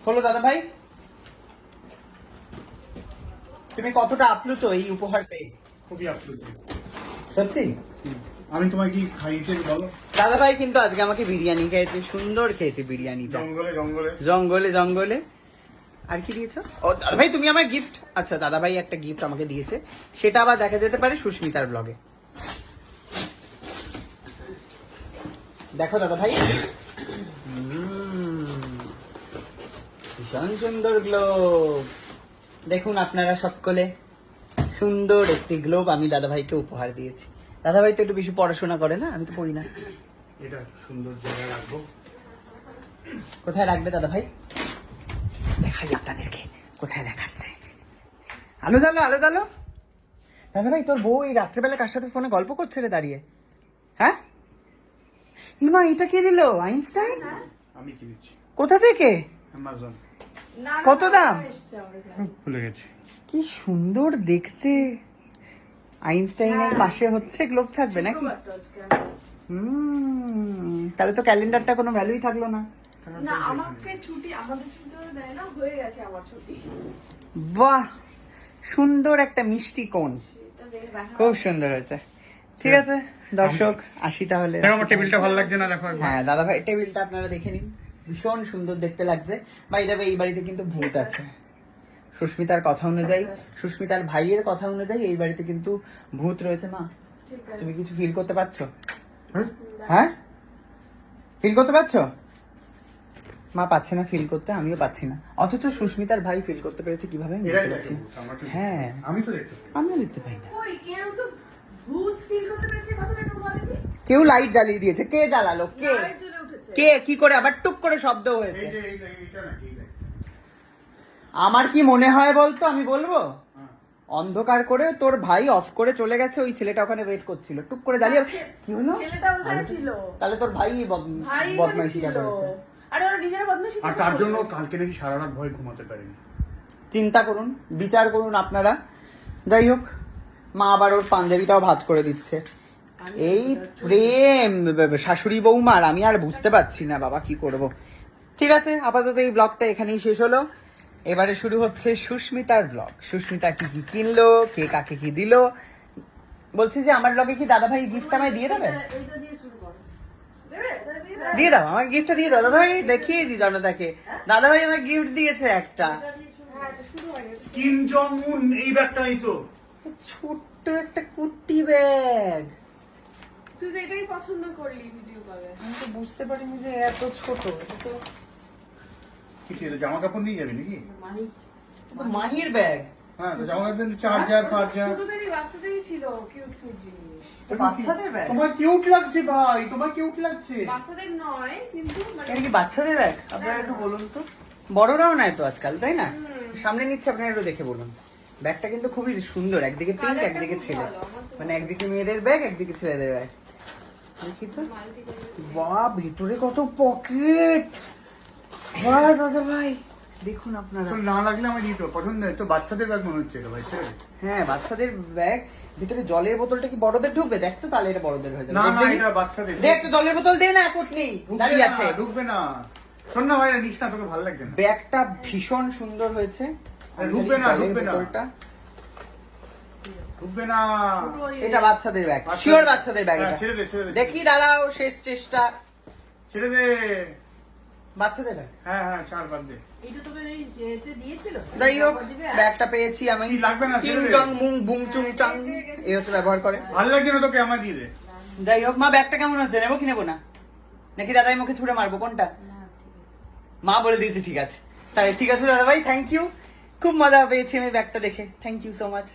খোলো দাদা ভাই, তুমি কতটা আপ্লুত এই উপহার পেয়ে? খুবই আপ্লুত। সত্যি? আমি তোমায় কি খাইয়েছি বলো? দাদা ভাই কিন্তু আজকে আমাকে বিরিয়ানি খেয়েছে, সুন্দর খেয়েছে বিরিয়ানিটা। জঙ্গলে জঙ্গলে জঙ্গলে জঙ্গলে। আর কি দিয়েছো? ও দাদা ভাই তুমি আমার গিফট, আচ্ছা দাদা ভাই একটা গিফট আমাকে দিয়েছে, সেটা আবার দেখা যেতে পারে সুস্মিতার ব্লগে। দেখো দাদা ভাই, ভীষণ সুন্দর গ্লোব। দেখুন আপনারা সকলে, সুন্দর একটি গ্লোব আমি দাদা ভাইকে উপহার দিয়েছি। দাদা ভাই তো একটু বেশি পড়াশোনা করে না, আমি তো পড়ি না। এটা সুন্দর জায়গায় রাখবো। কোথায় রাখবে দাদা ভাই? দেখাই আপনাদেরকে কোথায় দেখাচ্ছে। আলো জ্বালো, আলো জ্বালো। দাদা ভাই তোর বউ এই রাত্রেবেলা কার সাথে ফোনে গল্প করছে রে দাঁড়িয়ে? হ্যাঁ ইমা, এটা কে দিল? আইনস্টাইন? আমি কিনেছি কোথা থেকে? অ্যামাজন। কত দাম? ভুলে গেছি। কি সুন্দর দেখতে। আইনস্টাইনের পাশে হচ্ছে গ্লোব থাকবে নাকি? তাহলে তো ক্যালেন্ডারটা কোনো ভ্যালুই থাকলো না। না আমাকে ছুটি, আমাদের ছুটি দেয় না, হয়ে গেছে আমার ছুটি। বাহ, সুন্দর একটা মিষ্টি কোণ, খুব সুন্দর হয়েছে। ঠিক আছে দর্শক, আসি তাহলে। দেখো আমার টেবিলটা ভালো লাগছে না, দেখো একবার। হ্যাঁ দাদা ভাই টেবিলটা আপনারা দেখে নিন, ভীষণ সুন্দর দেখতে লাগছে। ভাই দেবে এই বাড়িতে কিন্তু ভূত আছে। সুস্মিতার কথা অনুযায়ী, সুস্মিতার ভাইয়ের কথা অনুযায়ী এই বাড়িতে কিন্তু ভূত রয়েছে। মা তুমি কিছু ফিল করতে পারছো? হ্যাঁ ফিল করতে পারছো? মা পাচ্ছে না ফিল করতে, আমিও পাচ্ছি না, অথচ সুস্মিতার ভাই ফিল করতে পেরেছে কিভাবে আমি বুঝতে পারছি না। হ্যাঁ আমি তো দেখতে পাই। আমিও দেখতে পাই না। কই কেউ তো ভূত ফিল করতে পেরেছে, কথাটা কেউ বলেনি। কেউ লাইট জ্বালিয়ে দিয়েছে, কে জ্বালালো? কে লাইট জ্বলে উঠেছে। কে কি করে আবার টুক করে শব্দ হয়েছে? এই যে এইটা না, এইটা। আমার কি মনে হয় বলতো, আমি বলবো হ্যাঁ। অন্ধকার করে তোর ভাই অফ করে চলে গেছে, ওই ছেলেটা ওখানে ওয়েট করছিল, টুক করে জ্বালিয়ে কি হলো? ছেলেটা ওখানে ছিল, তাহলে তোর ভাই ভাই বদমাইশিটা ছিল। করেছে। আরে ওরা নিজেরা বদমাশি আর করতে তার জন্য পারে। কালকে নাকি সারা রাত ভয় ঘুমাতে পারিনি। চিন্তা করুন, বিচার করুন আপনারা। যাই হোক, মা আবার ওর পাঞ্জাবিটাও ভাঁজ করে দিচ্ছে। এই প্রেম শাশুড়ি বৌমার আমি আর বুঝতে পারছি না বাবা, কি করব। ঠিক আছে, আপাতত এই ব্লগটা এখানেই শেষ হলো। এবারে শুরু হচ্ছে সুস্মিতার ব্লগ। সুস্মিতা কি কি কিনলো, কে কাকে কি দিল। বলছি যে আমার ব্লগে কি দাদা ভাই গিফট আমায় দিয়ে দেবে? এইটা দিয়ে শুরু করো। দেবে? তাহলে দিয়ে দাও। দিয়ে দাও, আমার গিফটটা দিয়ে দাও দাদা ভাই, দেখিয়ে দিই জনতাকে। দাদা ভাই আমায় গিফট দিয়েছে একটা হ্যাঁ, এটা শুরু হয়নি, এটা কিম জং উন এই ব্যাগটা নেই তো। ছোট্ট একটা কুর্তি ব্যাগ। তুই তো এটাই পছন্দ করলি ভিডিও কলে। আমি তো বুঝতে পারিনি যে এত ছোট। এটা তো কি ছিল, জামা কাপড় নিয়ে যাবি নাকি? মাহির ব্যাগ। হ্যাঁ, তো জামা কাপড় চার্জার ফার্জার। ছোটদেরই বাচ্চাদেরই ছিল কিউট কিউট জিনিস। বাচ্চাদের ব্যাগ? তোমার কিউট লাগছে ভাই, তোমার কিউট লাগছে। বাচ্চাদের নয় কিন্তু মানে এটা কি বাচ্চাদের ব্যাগ? আপনারা একটু বলুন তো। বড়রাও নেয় তো আজকাল, তাই না? সামনে নিচ্ছে, আপনারা একটু দেখে বলুন। ব্যাগটা কিন্তু খুবই সুন্দর, একদিকে পিঙ্ক কালারটা একদিকে খুব ছেলে, ভালো, আমার তো মানে একদিকে মেয়েদের ব্যাগ একদিকে ছেলেদের ব্যাগ। দেখি তো, মাল্টি করে। বাহ ভিতরে কত পকেট। বাহ দাদা ভাই দেখুন আপনারা। তোর না লাগলে আমার দিত পছন্দ, তো বাচ্চাদের ব্যাগ মনে হচ্ছে এটা ভাই, ছেড়ে দে। হ্যাঁ বাচ্চাদের ব্যাগ, ভিতরে জলের বোতলটা কি বড়দের ঢুকবে? দেখ তো, তাহলে এটা বড়দের হয়ে যাবে। না দেখ না, দেখি। এটা বাচ্চাদের। দেখ একটু জলের বোতল দে না, কোট নেই, ঢুকবে দাঁড়িয়ে না, আছে। ঢুকবে না। শোন না ভাই, নিস না, তোকে ভালো লাগছে না। ব্যাগটা ভীষণ সুন্দর হয়েছে। ঢুকবে না, জলের ঢুকবে না। বোতলটা, ঢুকবে না। এটা বাচ্চাদের ব্যাগ, বাচ্চাদের- শিওর বাচ্চাদের ব্যাগ হ্যাঁ, এটা। ছেড়ে দে, ছেড়ে দে। দেখি দাঁড়াও, শেষ চেষ্টা। ছেড়ে দে। বাচ্চাদের ব্যাগ। হ্যাঁ হ্যাঁ, ছাড়, বাদ দে। এটা তোকে এই এতে দিয়েছিল? যাই হোক, ব্যাগটা পেয়েছি আমি। কি লাগবে না, কিং ছেড়ে দে। জং মুং বুং চুং চাং এই হচ্ছে ব্যবহার করে। ভালো লাগছে না তোকে, আমার দিয়ে দে। যাই হোক মা, ব্যাগটা কেমন হচ্ছে, নেবো কি নেবো না? নাকি দাদাই মুখে ছুড়ে মারবো, কোনটা? মা বলে দিয়েছে ঠিক আছে। তাই ঠিক আছে দাদা ভাই, থ্যাংক ইউ। খুব মজা পেয়েছি আমি ব্যাগটা দেখে, থ্যাংক ইউ সো মাচ।